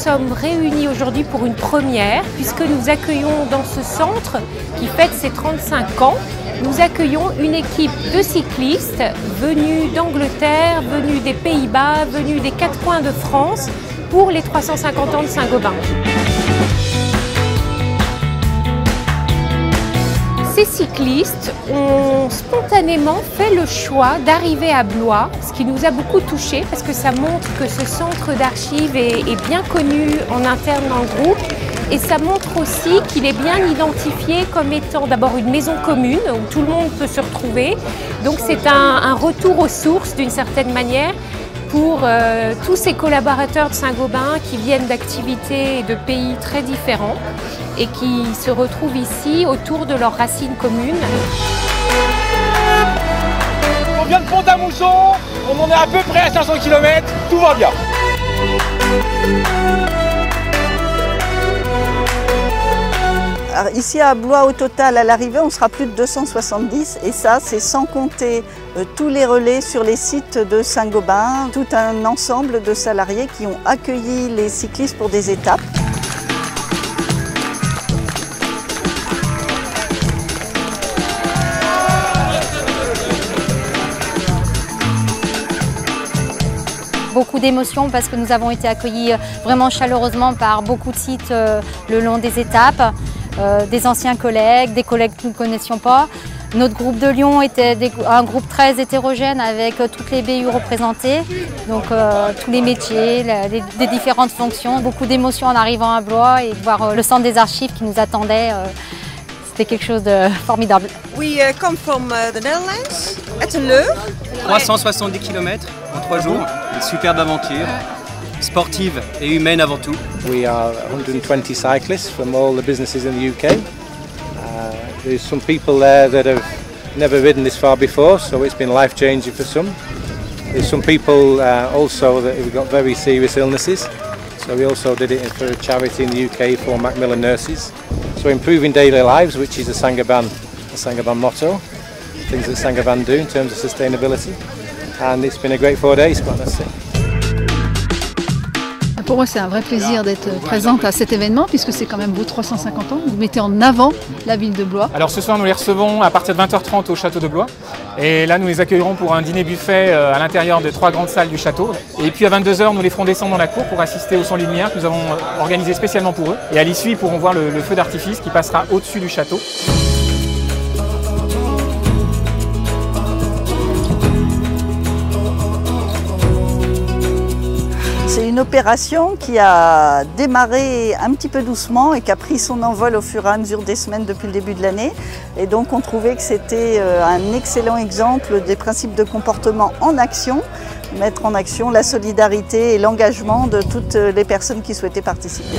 sommes réunis aujourd'hui pour une première, puisque nous accueillons dans ce centre, qui fête ses 35 ans, nous accueillons une équipe de cyclistes venus d'Angleterre, venus des Pays-Bas, venus des 4 coins de France pour les 350 ans de Saint-Gobain. Ces cyclistes ont spontanément fait le choix d'arriver à Blois, ce qui nous a beaucoup touchés parce que ça montre que ce centre d'archives est bien connu en interne dans le groupe et ça montre aussi qu'il est bien identifié comme étant d'abord une maison commune où tout le monde peut se retrouver. Donc c'est un retour aux sources d'une certaine manière pour tous ces collaborateurs de Saint-Gobain qui viennent d'activités et de pays très différents et qui se retrouvent ici autour de leurs racines communes. On vient de Pont-à-Mousson, on en est à peu près à 500 km, tout va bien. Alors ici à Blois, au total, à l'arrivée, on sera plus de 270 et ça, c'est sans compter tous les relais sur les sites de Saint-Gobain, tout un ensemble de salariés qui ont accueilli les cyclistes pour des étapes. Beaucoup d'émotions parce que nous avons été accueillis vraiment chaleureusement par beaucoup de sites le long des étapes, des anciens collègues, des collègues que nous ne connaissions pas. Notre groupe de Lyon était un groupe très hétérogène avec toutes les BU représentées, donc tous les métiers, les différentes fonctions. Beaucoup d'émotions en arrivant à Blois et de voir le centre des archives qui nous attendait. C'était quelque chose de formidable. We come from the Netherlands, Etten-Leur. 370 km en 3 jours, une superbe aventure, sportive et humaine avant tout. We are 120 cyclists from all the businesses in the UK. There's some people there that have never ridden this far before, so it's been life-changing for some. There's some people also that have got very serious illnesses, so we also did it for a charity in the UK for Macmillan Nurses. So improving daily lives, which is a Saint-Gobain motto, things that Saint-Gobain do in terms of sustainability. And it's been a great 4 days, quite honestly. Pour moi, c'est un vrai plaisir d'être présente à cet événement puisque c'est quand même vos 350 ans. Vous mettez en avant la ville de Blois. Alors ce soir, nous les recevons à partir de 20h30 au château de Blois. Et là, nous les accueillerons pour un dîner buffet à l'intérieur des 3 grandes salles du château. Et puis à 22h, nous les ferons descendre dans la cour pour assister au son lumière que nous avons organisé spécialement pour eux. Et à l'issue, ils pourront voir le feu d'artifice qui passera au-dessus du château. C'est une opération qui a démarré un petit peu doucement et qui a pris son envol au fur et à mesure des semaines depuis le début de l'année. Et donc on trouvait que c'était un excellent exemple des principes de comportement en action, mettre en action la solidarité et l'engagement de toutes les personnes qui souhaitaient participer.